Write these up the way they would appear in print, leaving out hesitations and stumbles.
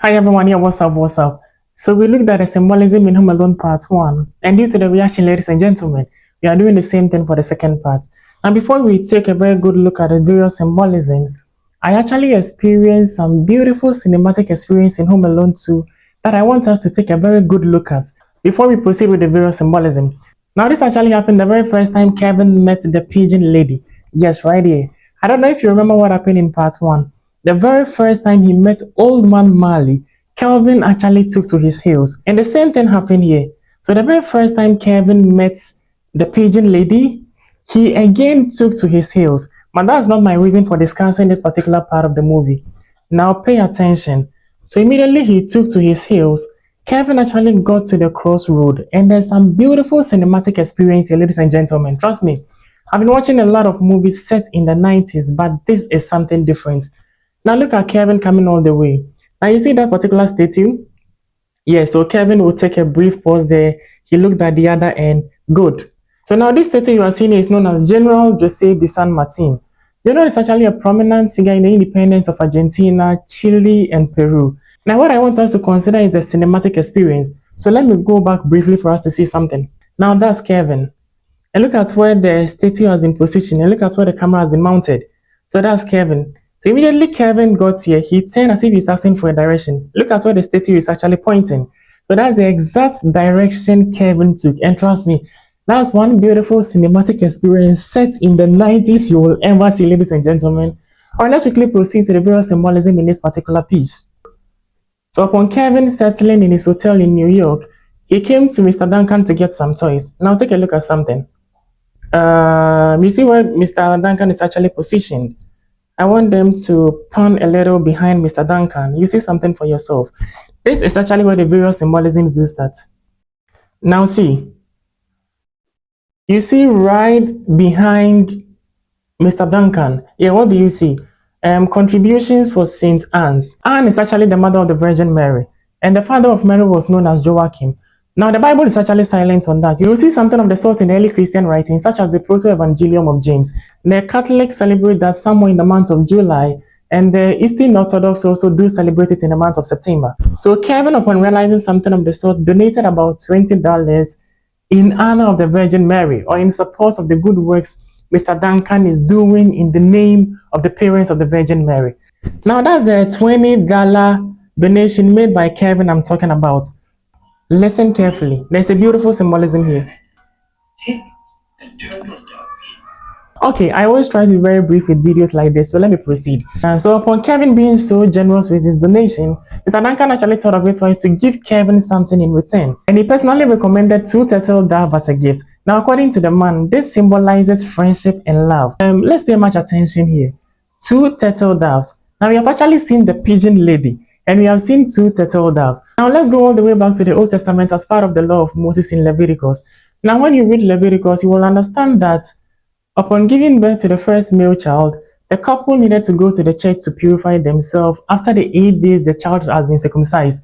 Hi everyone, yeah, what's up? So we looked at the symbolism in Home Alone Part 1, and due to the reaction, ladies and gentlemen, we are doing the same thing for the second part. And before we take a very good look at the various symbolisms, I actually experienced some beautiful cinematic experience in Home Alone 2 that I want us to take a very good look at before we proceed with the various symbolism. Now, this actually happened the very first time Kevin met the pigeon lady. Yes, right here. I don't know if you remember what happened in Part 1. The very first time he met Old Man Marley, Kelvin actually took to his heels. And the same thing happened here. So the very first time Kevin met the pigeon lady, he again took to his heels. But that's not my reason for discussing this particular part of the movie. Now pay attention. So immediately he took to his heels. Kevin actually got to the crossroad, and there's some beautiful cinematic experience here, ladies and gentlemen. Trust me, I've been watching a lot of movies set in the 90s, but this is something different. Now look at Kevin coming all the way. Now you see that particular statue? Yeah, so Kevin will take a brief pause there. He looked at the other end. Good. So now this statue you are seeing is known as General Jose de San Martin. General is actually a prominent figure in the independence of Argentina, Chile, and Peru. Now what I want us to consider is the cinematic experience. So let me go back briefly for us to see something. Now that's Kevin. And look at where the statue has been positioned, and look at where the camera has been mounted. So that's Kevin. So immediately Kevin got here, he turned as if he's asking for a direction. Look at where the statue is actually pointing. So that's the exact direction Kevin took. And trust me, that's one beautiful cinematic experience set in the 90s you will ever see, ladies and gentlemen. Alright, let's quickly proceed to the various symbolism in this particular piece. So upon Kevin settling in his hotel in New York, he came to Mr. Duncan to get some toys. Now take a look at something. You see where Mr. Duncan is actually positioned. I want them to pan a little behind Mr. Duncan. You see something for yourself. This is actually where the various symbolisms do start. Now see, you see right behind Mr. Duncan. Yeah, what do you see? Contributions for Saint Anne's. Anne is actually the mother of the Virgin Mary, and the father of Mary was known as Joachim. Now, the Bible is actually silent on that. You will see something of the sort in early Christian writings, such as the Proto-Evangelium of James. The Catholics celebrate that somewhere in the month of July, and the Eastern Orthodox also do celebrate it in the month of September. So Kevin, upon realizing something of the sort, donated about $20 in honor of the Virgin Mary, or in support of the good works Mr. Duncan is doing in the name of the parents of the Virgin Mary. Now, that's the $20 donation made by Kevin I'm talking about. Listen carefully. There's a beautiful symbolism here. Okay, I always try to be very brief with videos like this, so let me proceed. So upon Kevin being so generous with his donation, Mr. Duncan actually thought of it twice to give Kevin something in return. And he personally recommended 2 turtle doves as a gift. Now, according to the man, this symbolizes friendship and love. Let's pay much attention here. 2 turtle doves. Now, we have actually seen the pigeon lady, and we have seen 2 turtle doves. Now, let's go all the way back to the Old Testament as part of the law of Moses in Leviticus. Now, when you read Leviticus, you will understand that upon giving birth to the first male child, the couple needed to go to the church to purify themselves. After the 8 days, the child has been circumcised.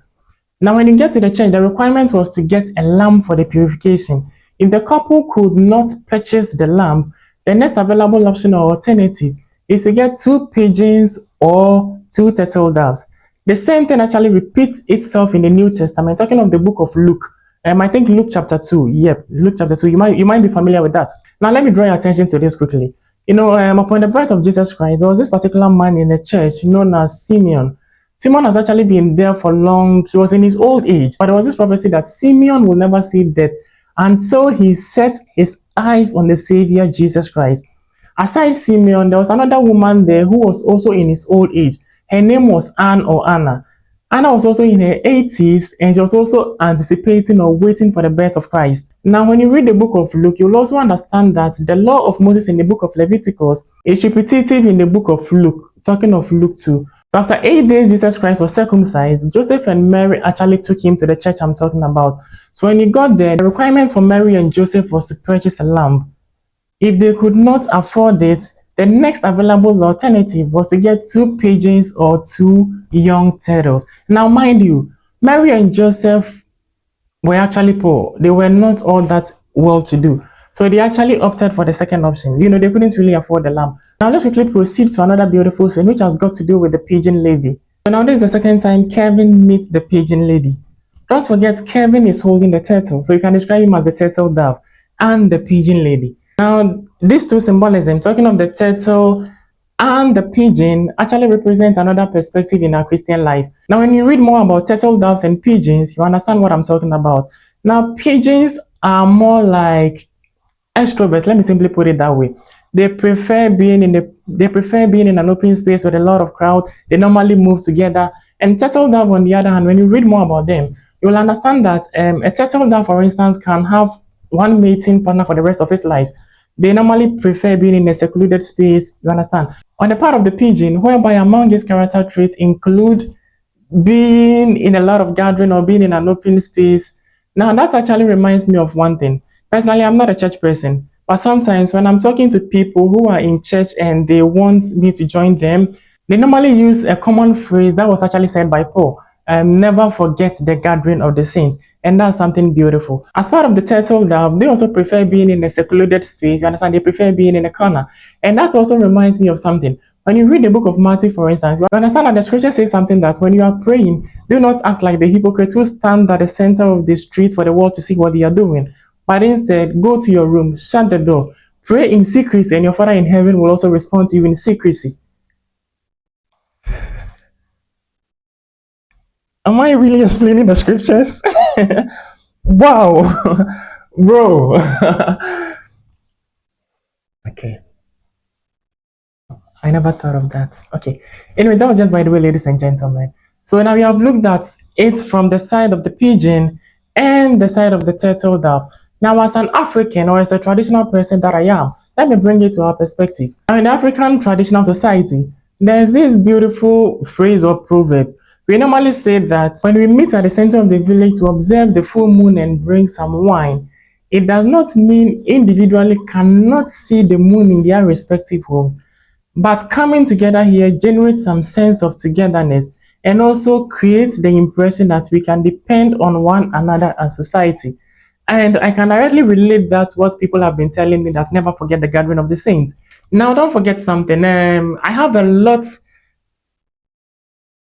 Now, when you get to the church, the requirement was to get a lamb for the purification. If the couple could not purchase the lamb, the next available option or alternative is to get 2 pigeons or 2 turtle doves. The same thing actually repeats itself in the New Testament, talking of the book of Luke. I think Luke chapter 2. Yep, Luke chapter 2. You might be familiar with that. Now, let me draw your attention to this quickly. Upon the birth of Jesus Christ, there was this particular man in the church known as Simeon. Simeon has actually been there for long. He was in his old age. But there was this prophecy that Simeon will never see death until he set his eyes on the Savior, Jesus Christ. Aside Simeon, there was another woman there who was also in his old age. Her name was Anne or Anna. Anna was also in her 80s, and she was also anticipating or waiting for the birth of Christ. Now, when you read the book of Luke, you'll also understand that the law of Moses in the book of Leviticus is repetitive in the book of Luke, talking of Luke 2. So after 8 days, Jesus Christ was circumcised. Joseph and Mary actually took him to the church I'm talking about. So when he got there, the requirement for Mary and Joseph was to purchase a lamb. If they could not afford it, the next available alternative was to get 2 pigeons or 2 young turtles. Now, mind you, Mary and Joseph were actually poor. They were not all that well to do. So they actually opted for the second option. They couldn't really afford the lamb. Now let's quickly proceed to another beautiful scene which has got to do with the pigeon lady. So now this is the second time Kevin meets the pigeon lady. Don't forget, Kevin is holding the turtle, so you can describe him as the turtle dove and the pigeon lady. Now, these two symbolism, talking of the turtle and the pigeon, actually represent another perspective in our Christian life. Now, when you read more about turtle doves and pigeons, you understand what I'm talking about. Now, pigeons are more like extroverts, let me simply put it that way. They prefer being in an open space with a lot of crowd. They normally move together. And turtle dove, on the other hand, when you read more about them, you will understand that a turtle dove, for instance, can have one mating partner for the rest of his life. They normally prefer being in a secluded space. You understand? On the part of the pigeon, whereby among its character traits include being in a lot of gathering or being in an open space. Now, that actually reminds me of one thing. Personally, I'm not a church person, but sometimes when I'm talking to people who are in church and they want me to join them, they normally use a common phrase that was actually said by Paul. Never forget the gathering of the saints. And that's something beautiful. As part of the turtle dove, they also prefer being in a secluded space. You understand? They prefer being in a corner. And that also reminds me of something. When you read the book of Matthew, for instance, you understand that the scripture says something that when you are praying, do not act like the hypocrites who stand at the center of the street for the world to see what they are doing. But instead, go to your room, shut the door, pray in secrecy, and your Father in heaven will also respond to you in secrecy. Am I really explaining the scriptures? Wow, bro. Okay. I never thought of that. Okay. Anyway, that was just by the way, ladies and gentlemen. So now we have looked at it from the side of the pigeon and the side of the turtle dove. Now, as an African or as a traditional person that I am, let me bring it to our perspective. Now, in the African traditional society, there's this beautiful phrase or proverb. We normally say that when we meet at the center of the village to observe the full moon and drink some wine, it does not mean individually cannot see the moon in their respective homes, but coming together here generates some sense of togetherness and also creates the impression that we can depend on one another as society. And I can directly relate that what people have been telling me that never forget the gathering of the saints. Now, don't forget something. I have a lot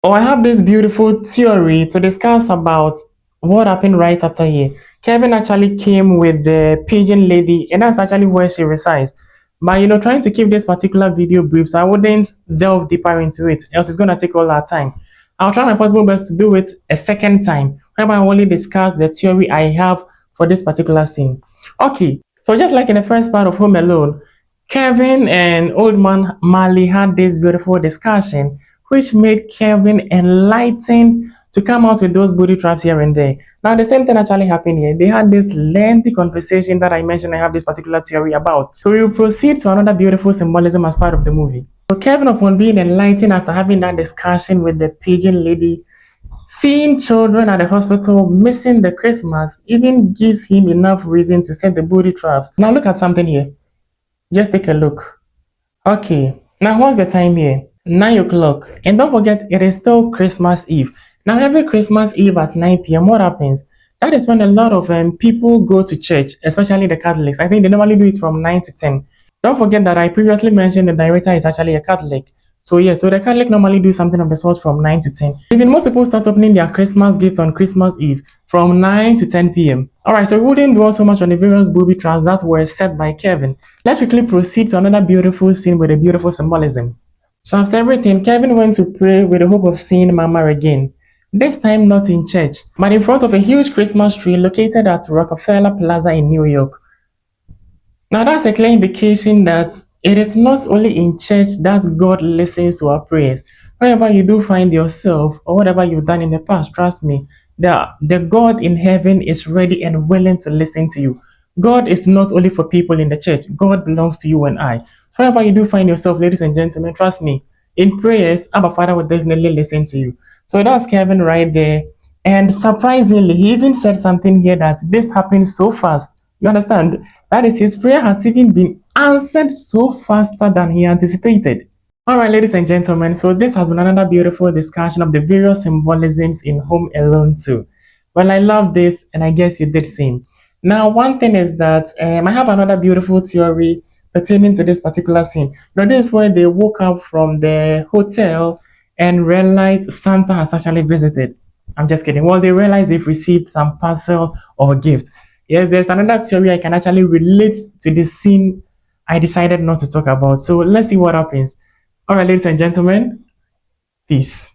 I have this beautiful theory to discuss about what happened right after here. Kevin actually came with the pigeon lady, and that's actually where she resides. But trying to keep this particular video brief, so I wouldn't delve deeper into it, else it's gonna take all our time. I'll try my possible best to do it a second time, whereby I only discuss the theory I have for this particular scene. Okay, so just like in the first part of Home Alone, Kevin and Old Man Marley had this beautiful discussion, which made Kevin enlightened to come out with those booty traps here and there. Now, the same thing actually happened here. They had this lengthy conversation that I mentioned I have this particular theory about. So we will proceed to another beautiful symbolism as part of the movie. So Kevin, upon being enlightened after having that discussion with the pigeon lady, seeing children at the hospital missing the Christmas even gives him enough reason to set the booty traps. Now look at something here. Just take a look. Okay, now what's the time here? 9 o'clock. And don't forget, it is still Christmas Eve. Now, every Christmas Eve at 9 p.m., what happens? That is when a lot of people go to church, especially the Catholics. I think they normally do it from 9 to 10. Don't forget that I previously mentioned the director is actually a Catholic. So, yeah, so the Catholic normally do something of the sort from 9 to 10. And then most people start opening their Christmas gift on Christmas Eve from 9 to 10 p.m. Alright, so we wouldn't dwell so much on the various booby traps that were set by Kevin. Let's quickly proceed to another beautiful scene with a beautiful symbolism. So after everything, Kevin went to pray with the hope of seeing Mama again. This time not in church, but in front of a huge Christmas tree located at Rockefeller Plaza in New York. Now that's a clear indication that it is not only in church that God listens to our prayers. Wherever you do find yourself or whatever you've done in the past, trust me, the God in heaven is ready and willing to listen to you. God is not only for people in the church. God belongs to you and I. Wherever you do find yourself, ladies and gentlemen, trust me, in prayers, Abba Father will definitely listen to you. So that's Kevin right there. And surprisingly, he even said something here that this happened so fast. You understand? That is, his prayer has even been answered so faster than he anticipated. All right, ladies and gentlemen, so this has been another beautiful discussion of the various symbolisms in Home Alone 2. Well, I love this, and I guess you did same. Now, one thing is that I have another beautiful theory pertaining to this particular scene. Now, this is where they woke up from the hotel and realize Santa has actually visited. I'm just kidding. Well, they realize they've received some parcel or gift. Yes, there's another theory I can actually relate to the scene I decided not to talk about. So let's see what happens. All right, ladies and gentlemen, peace.